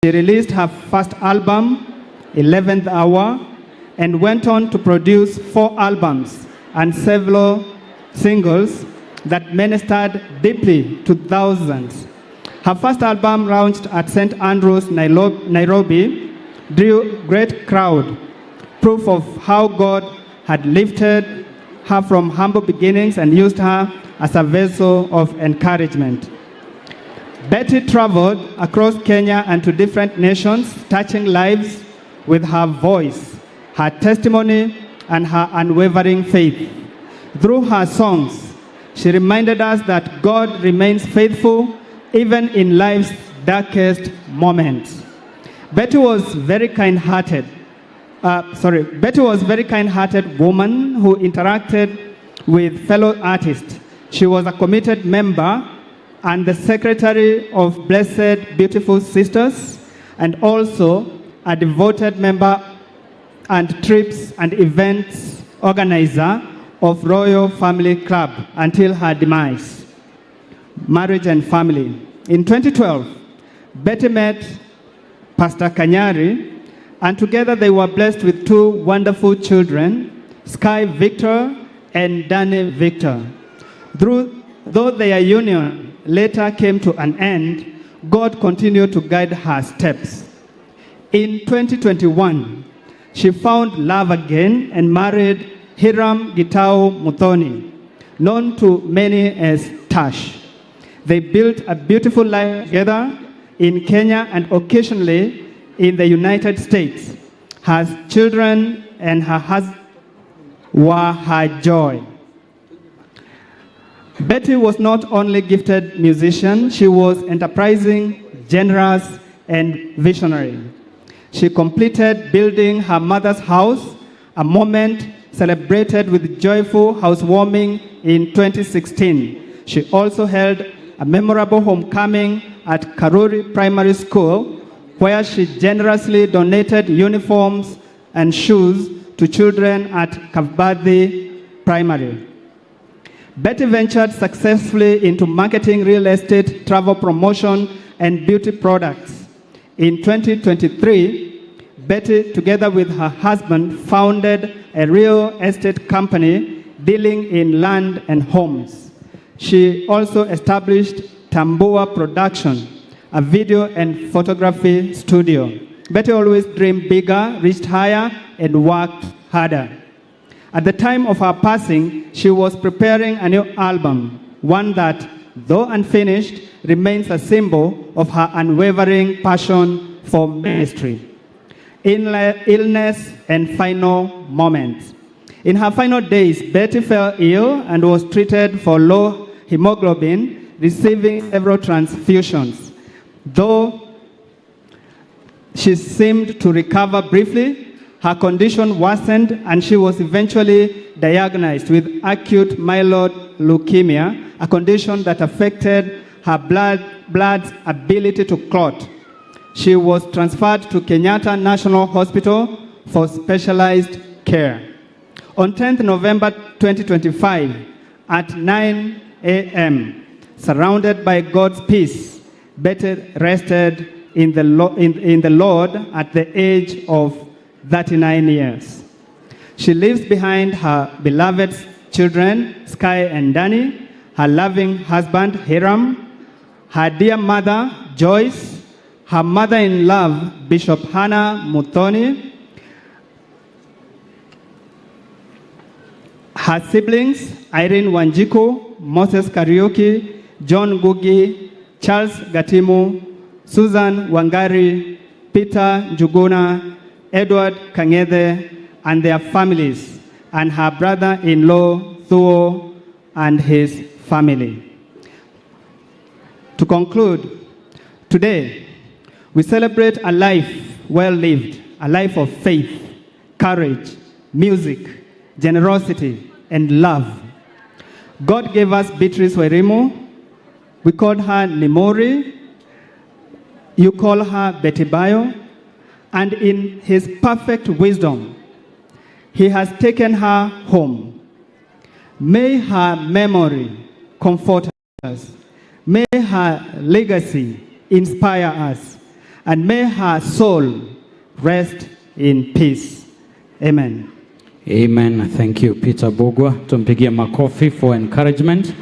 She released her first album, 11th Hour, and went on to produce 4 albums and several singles that ministered deeply to thousands. Her first album, launched at St. Andrews, Nairobi, drew great crowd, proof of how God had lifted her from humble beginnings and used her as a vessel of encouragement. Betty traveled across Kenya and to different nations, touching lives with her voice, her testimony, and her unwavering faith. Through her songs, she reminded us that God remains faithful even in life's darkest moments. Betty was a very kind-hearted woman who interacted with fellow artists. She was a committed member and the secretary of Blessed Beautiful Sisters, and also a devoted member and trips and events organizer of Royal Family Club until her demise. Marriage and family. In 2012, Betty met Pastor Kanyari, and together they were blessed with 2 wonderful children, Sky Victor and Danny Victor. Though their union later came to an end, God continued to guide her steps. In 2021, she found love again and married Hiram Gitau Muthoni, known to many as Tash. They built a beautiful life together in Kenya and occasionally in the United States. Her children and her husband were her joy. Betty was not only gifted musician, she was enterprising, generous, and visionary. She completed building her mother's house, a moment celebrated with joyful housewarming in 2016. She also held a memorable homecoming at Karuri Primary School, where she generously donated uniforms and shoes to children at Kavbadhi Primary. Betty ventured successfully into marketing, real estate, travel promotion, and beauty products. In 2023, Betty, together with her husband, founded a real estate company dealing in land and homes. She also established Tambua Production, a video and photography studio. Betty always dreamed bigger, reached higher, and worked harder. At the time of her passing, she was preparing a new album, one that, though unfinished, remains a symbol of her unwavering passion for ministry. Illness and final moments. In her final days, Betty fell ill and was treated for low hemoglobin, receiving several transfusions. Though she seemed to recover briefly, her condition worsened and she was eventually diagnosed with acute myeloid leukemia, a condition that affected her blood's ability to clot. She was transferred to Kenyatta National Hospital for specialized care. On 10th November 2025, at 9 a.m., surrounded by God's peace, Betty rested in the Lord at the age of 39 years. She leaves behind her beloved children, Sky and Danny, her loving husband, Hiram, her dear mother, Joyce, her mother-in-law, Bishop Hannah Muthoni, her siblings, Irene Wanjiku, Moses Kariuki, John Gugi, Charles Gatimu, Susan Wangari, Peter Njuguna, Edward Kangede, and their families, and her brother-in-law, Thuo, and his family. To conclude, today, we celebrate a life well lived, a life of faith, courage, music, generosity, and love. God gave us Beatrice Wairimu. We called her Nimori. You call her Betty Bayo. And in his perfect wisdom, he has taken her home. May her memory comfort us. May her legacy inspire us. and may her soul rest in peace. Amen. Amen. Thank you, Peter Bogwa. Tumpigie makofi for encouragement.